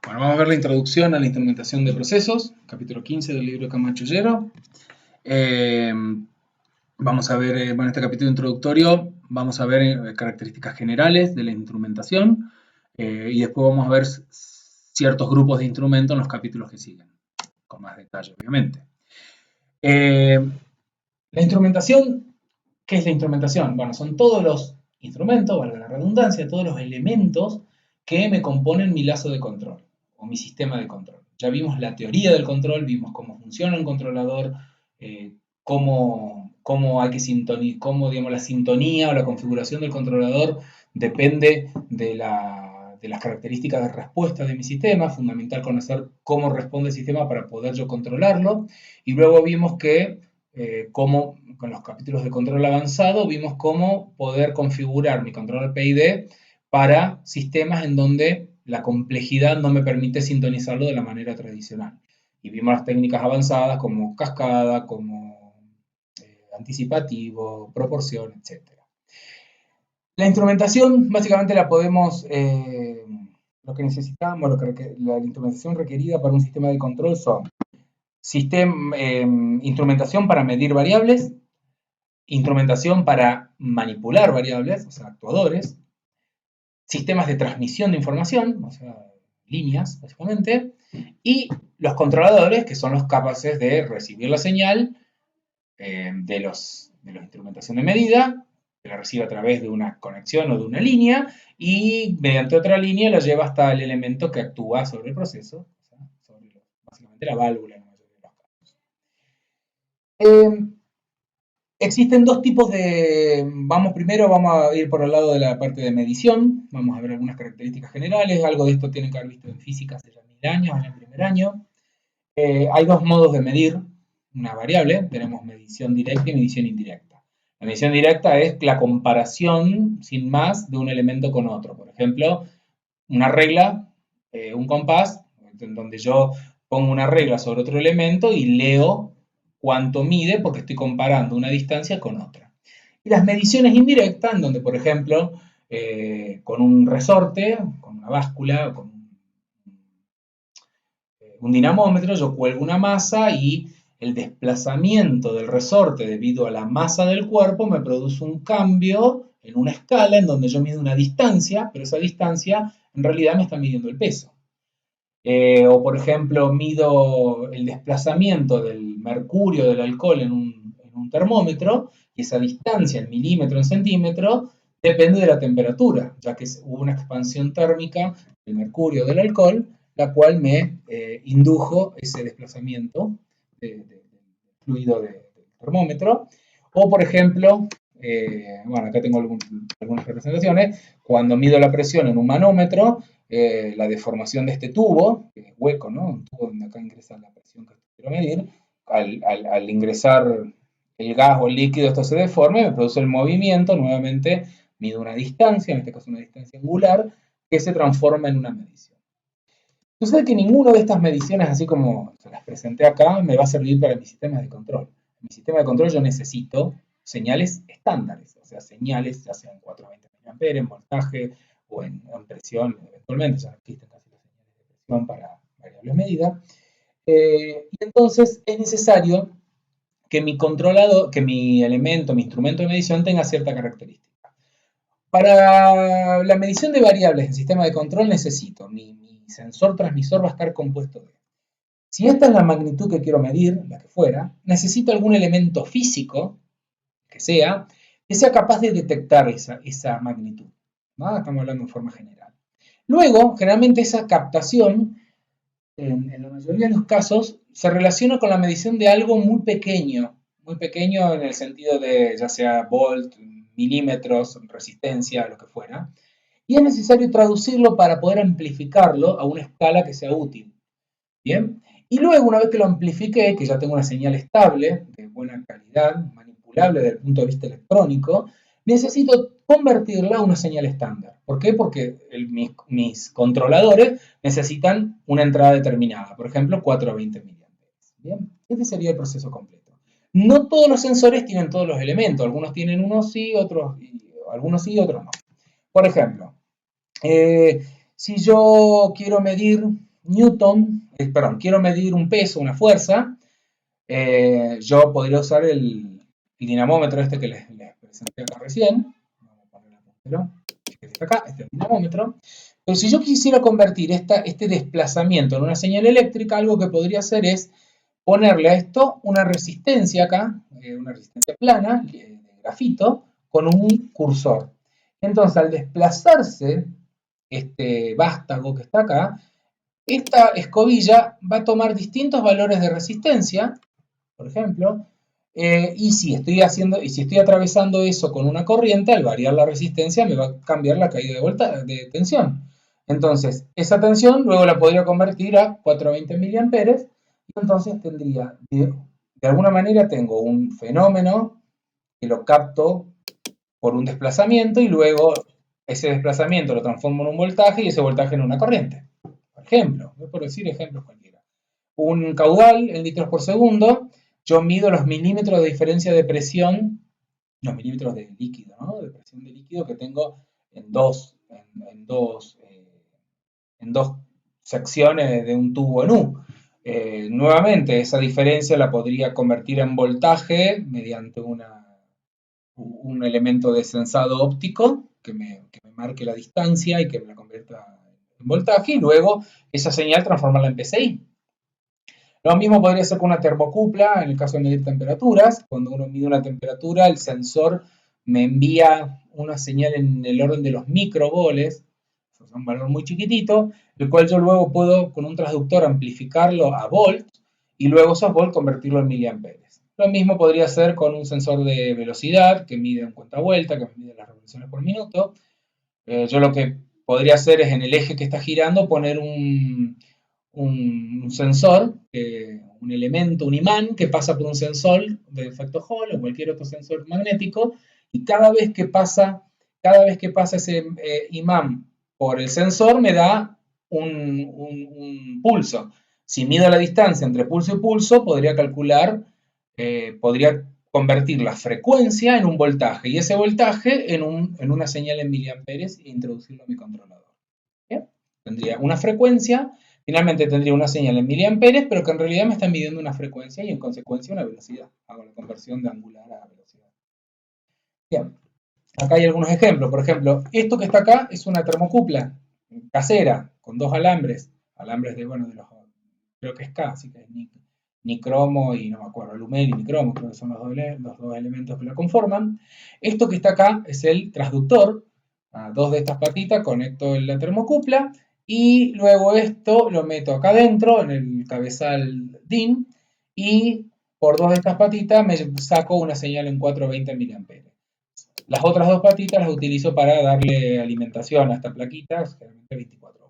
Bueno, vamos a ver la introducción a la instrumentación de procesos, capítulo 15 del libro de Camacho Llero. Vamos a ver, bueno, en este capítulo introductorio vamos a ver características generales de la instrumentación y después vamos a ver ciertos grupos de instrumentos en los capítulos que siguen, con más detalle, obviamente. La instrumentación, ¿qué es la instrumentación? Bueno, son todos los instrumentos, valga la redundancia, todos los elementos que me componen mi lazo de control o mi sistema de control. Ya vimos la teoría del control, vimos cómo funciona un controlador, cómo hay que sintonizar, cómo digamos, la sintonía o la configuración del controlador depende de las características de respuesta de mi sistema. Fundamental conocer cómo responde el sistema para poder yo controlarlo. Y luego vimos que cómo, con los capítulos de control avanzado, vimos cómo poder configurar mi control PID para sistemas en donde la complejidad no me permite sintonizarlo de la manera tradicional. Y vimos las técnicas avanzadas como cascada, como anticipativo, proporción, etc. La instrumentación básicamente la podemos, lo que necesitamos, la instrumentación requerida para un sistema de control son instrumentación para medir variables, instrumentación para manipular variables, o sea, actuadores, sistemas de transmisión de información, o sea, líneas, básicamente, y los controladores, que son los capaces de recibir la señal de la instrumentación de medida, que la recibe a través de una conexión o de una línea, y mediante otra línea la lleva hasta el elemento que actúa sobre el proceso, o sea, sobre básicamente la válvula en la mayoría de los casos. Existen dos tipos de... Primero vamos a ir por el lado de la parte de medición. Vamos a ver algunas características generales. Algo de esto tienen que haber visto en física hace ya 1000 años, en el primer año. Hay dos modos de medir una variable. Tenemos medición directa y medición indirecta. La medición directa es la comparación, sin más, de un elemento con otro. Por ejemplo, una regla, un compás, en donde yo pongo una regla sobre otro elemento y leo cuánto mide porque estoy comparando una distancia con otra. Y las mediciones indirectas, en donde, por ejemplo, con un resorte, con una báscula, con un dinamómetro, yo cuelgo una masa y el desplazamiento del resorte debido a la masa del cuerpo me produce un cambio en una escala en donde yo mido una distancia, pero esa distancia en realidad me está midiendo el peso. O por ejemplo, mido el desplazamiento del mercurio del alcohol en un termómetro y esa distancia en milímetro, en centímetro, depende de la temperatura, ya que hubo una expansión térmica del mercurio del alcohol, la cual me indujo ese desplazamiento del fluido del termómetro. O por ejemplo, bueno, acá tengo algunas representaciones, cuando mido la presión en un manómetro, la deformación de este tubo, que es hueco, ¿no? Un tubo donde acá ingresa la presión que quiero medir, al ingresar el gas o el líquido, esto se deforma y me produce el movimiento, nuevamente mido una distancia, en este caso una distancia angular, que se transforma en una medición. Sucede que ninguna de estas mediciones, así como se las presenté acá, me va a servir para mis sistemas de control. En mi sistema de control yo necesito señales estándares, o sea, señales ya sean 420 mA, en voltaje o en presión, eventualmente ya no existen casi las señales de presión para variables medidas. Y entonces es necesario que mi controlador, que mi elemento, mi instrumento de medición tenga cierta característica. Para la medición de variables en sistema de control necesito mi sensor transmisor va a estar compuesto de... Si esta es la magnitud que quiero medir, la que fuera, necesito algún elemento físico que sea capaz de detectar esa magnitud, ¿no? Estamos hablando en forma general. Luego, generalmente esa captación, en la mayoría de los casos, se relaciona con la medición de algo muy pequeño en el sentido de ya sea volt, milímetros, resistencia, lo que fuera, y es necesario traducirlo para poder amplificarlo a una escala que sea útil. ¿Bien? Y luego, una vez que lo amplifiqué, que ya tengo una señal estable, de buena calidad, manipulable desde el punto de vista electrónico, necesito convertirla a una señal estándar. ¿Por qué? Porque mis controladores necesitan una entrada determinada, por ejemplo, 420 mA. ¿Bien? Este sería el proceso completo. No todos los sensores tienen todos los elementos, algunos tienen unos sí, algunos sí, otros no. Por ejemplo, si yo quiero medir Newton, quiero medir un peso, una fuerza, yo podría usar el dinamómetro este que les presenté acá recién. Vamos a poner el puntero, que está acá, este es el dinamómetro. Pero si yo quisiera convertir este desplazamiento en una señal eléctrica, algo que podría hacer es ponerle a esto una resistencia acá, una resistencia plana, de grafito, con un cursor. Entonces, al desplazarse este vástago que está acá, esta escobilla va a tomar distintos valores de resistencia, por ejemplo, y si estoy atravesando eso con una corriente, al variar la resistencia me va a cambiar la caída de tensión. Entonces, esa tensión luego la podría convertir a 420 miliamperes, y entonces tendría, de alguna manera tengo un fenómeno que lo capto por un desplazamiento y luego ese desplazamiento lo transformo en un voltaje y ese voltaje en una corriente. Por ejemplo, por decir ejemplos cualquiera. Un caudal en litros por segundo, yo mido los milímetros de diferencia de presión, los milímetros de líquido, ¿no? De presión de líquido que tengo en en dos secciones de un tubo en U. Nuevamente, esa diferencia la podría convertir en voltaje mediante un elemento de sensado óptico que me marque la distancia y que me la convierta en voltaje, y luego esa señal transformarla en PSI. Lo mismo podría ser con una termocupla, en el caso de medir temperaturas. Cuando uno mide una temperatura, el sensor me envía una señal en el orden de los microvoles, es un valor muy chiquitito, el cual yo luego puedo con un transductor amplificarlo a volts y luego esos volts convertirlo en miliamperes. Lo mismo podría ser con un sensor de velocidad que mide en cuenta vuelta, que mide las revoluciones por minuto. Yo lo que podría hacer es en el eje que está girando poner un sensor, un elemento, un imán que pasa por un sensor de efecto Hall o cualquier otro sensor magnético, y cada vez que pasa ese imán por el sensor me da un pulso. Si mido la distancia entre pulso y pulso, podría calcular, podría convertir la frecuencia en un voltaje y ese voltaje en una señal en miliamperes e introducirlo a mi controlador. ¿Bien? Tendría una frecuencia, finalmente tendría una señal en miliamperes, pero que en realidad me está midiendo una frecuencia y en consecuencia una velocidad. Hago la conversión de angular a velocidad. Bien, acá hay algunos ejemplos. Por ejemplo, esto que está acá es una termocupla casera con dos alambres de, bueno, de los, creo que es K, así que es nicromo y no me acuerdo, alumel y nicromo, creo que son los dos elementos que la conforman. Esto que está acá es el transductor. A dos de estas patitas conecto la termocupla y luego esto lo meto acá adentro en el cabezal DIN y por dos de estas patitas me saco una señal en 420 miliamperes. Las otras dos patitas las utilizo para darle alimentación a esta plaquita, generalmente 24